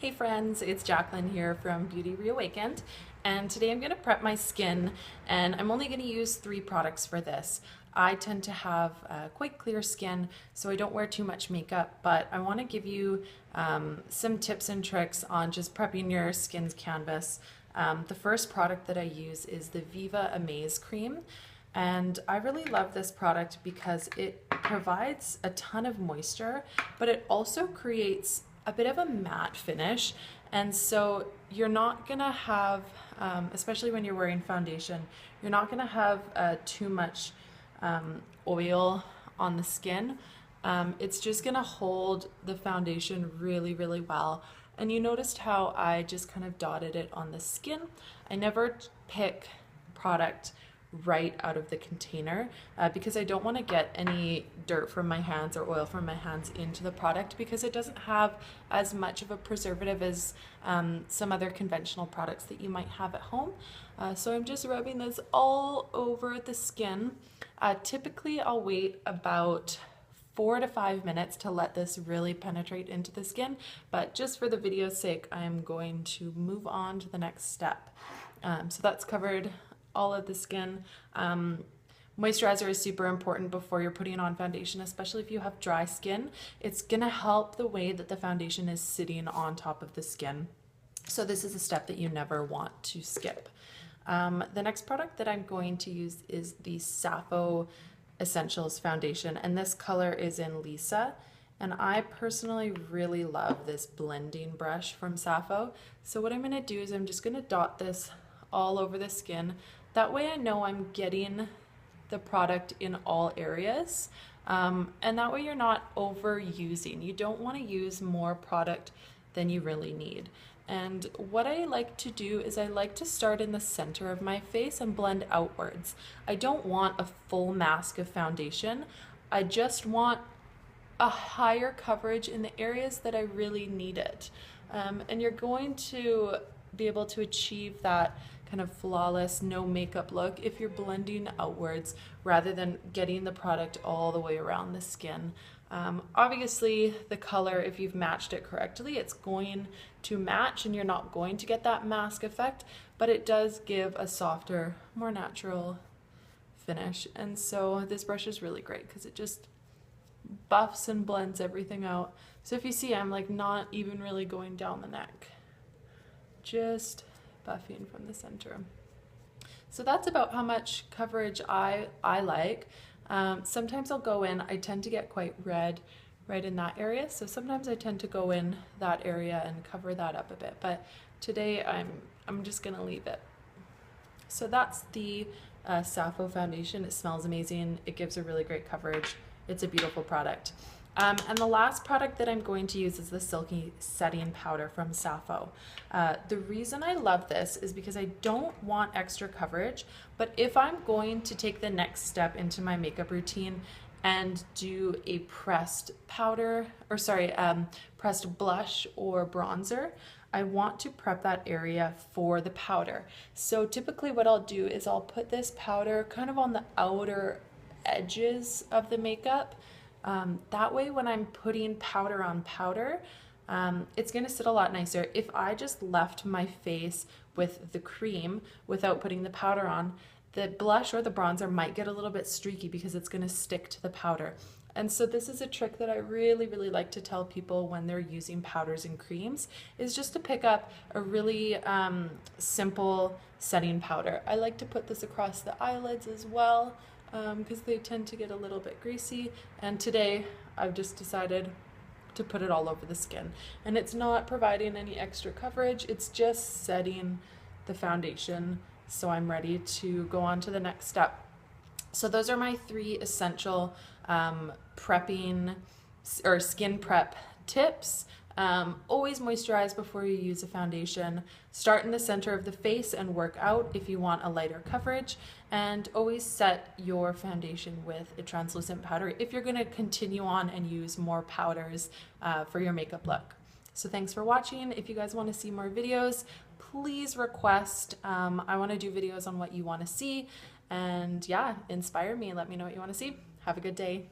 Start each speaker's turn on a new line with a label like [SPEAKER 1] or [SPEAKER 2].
[SPEAKER 1] Hey friends, it's Jacqueline here from Beauty Reawakened, and today I'm going to prep my skin, and I'm only going to use 3 products for this. I tend to have quite clear skin, so I don't wear too much makeup, but I want to give you some tips and tricks on just prepping your skin's canvas. The first product that I use is the Viva Amaze cream. And I really love this product because it provides a ton of moisture, but it also creates a bit of a matte finish. And so you're not gonna have, especially when you're wearing foundation, you're not gonna have too much oil on the skin. It's just gonna hold the foundation really, really well. And you noticed how I just kind of dotted it on the skin. I never pick product right out of the container because I don't want to get any dirt from my hands or oil from my hands into the product, because it doesn't have as much of a preservative as some other conventional products that you might have at home. So I'm just rubbing this all over the skin. Typically I'll wait about 4 to 5 minutes to let this really penetrate into the skin, but just for the video's sake I'm going to move on to the next step. So that's covered all of the skin. Moisturizer is super important before you're putting on foundation, especially if you have dry skin. It's gonna help the way that the foundation is sitting on top of the skin. So this is a step that you never want to skip. The next product that I'm going to use is the Sappho Essentials Foundation, and this color is in Lisa. And I personally really love this blending brush from Sappho. So what I'm gonna do is I'm just gonna dot this all over the skin. That way I know I'm getting the product in all areas. And that way you're not overusing. You don't want to use more product than you really need. And what I like to do is I like to start in the center of my face and blend outwards. I don't want a full mask of foundation. I just want a higher coverage in the areas that I really need it. And you're going to be able to achieve that kind of flawless, no makeup look if you're blending outwards rather than getting the product all the way around the skin. Obviously the color, if you've matched it correctly, it's going to match and you're not going to get that mask effect, but it does give a softer, more natural finish. And so this brush is really great because it just buffs and blends everything out. So if you see, I'm like not even really going down the neck, just buffing from the center. So that's about how much coverage I like. Sometimes I'll go in, I tend to get quite red right in that area, so sometimes I tend to go in that area and cover that up a bit, but today I'm just gonna leave it. So that's the Sappho foundation. It smells amazing, it gives a really great coverage, it's a beautiful product. And the last product that I'm going to use is the Silky setting powder from Sappho. The reason I love this is because I don't want extra coverage, but if I'm going to take the next step into my makeup routine and do a pressed powder, or sorry, pressed blush or bronzer, I want to prep that area for the powder. So typically what I'll do is I'll put this powder kind of on the outer edges of the makeup. That way when I'm putting powder on powder, it's going to sit a lot nicer. If I just left my face with the cream without putting the powder on, the blush or the bronzer might get a little bit streaky because it's going to stick to the powder. And so this is a trick that I really, really like to tell people when they're using powders and creams, is just to pick up a really simple setting powder. I like to put this across the eyelids as well, because they tend to get a little bit greasy, and today I've just decided to put it all over the skin, and it's not providing any extra coverage, it's just setting the foundation so I'm ready to go on to the next step. So those are my 3 essential prepping or skin prep tips. Always moisturize before you use a foundation. Start in the center of the face and work out if you want a lighter coverage, and always set your foundation with a translucent powder if you're going to continue on and use more powders for your makeup look. So thanks for watching. If you guys want to see more videos, please request. I want to do videos on what you want to see, and yeah, inspire me. Let me know what you want to see. Have a good day.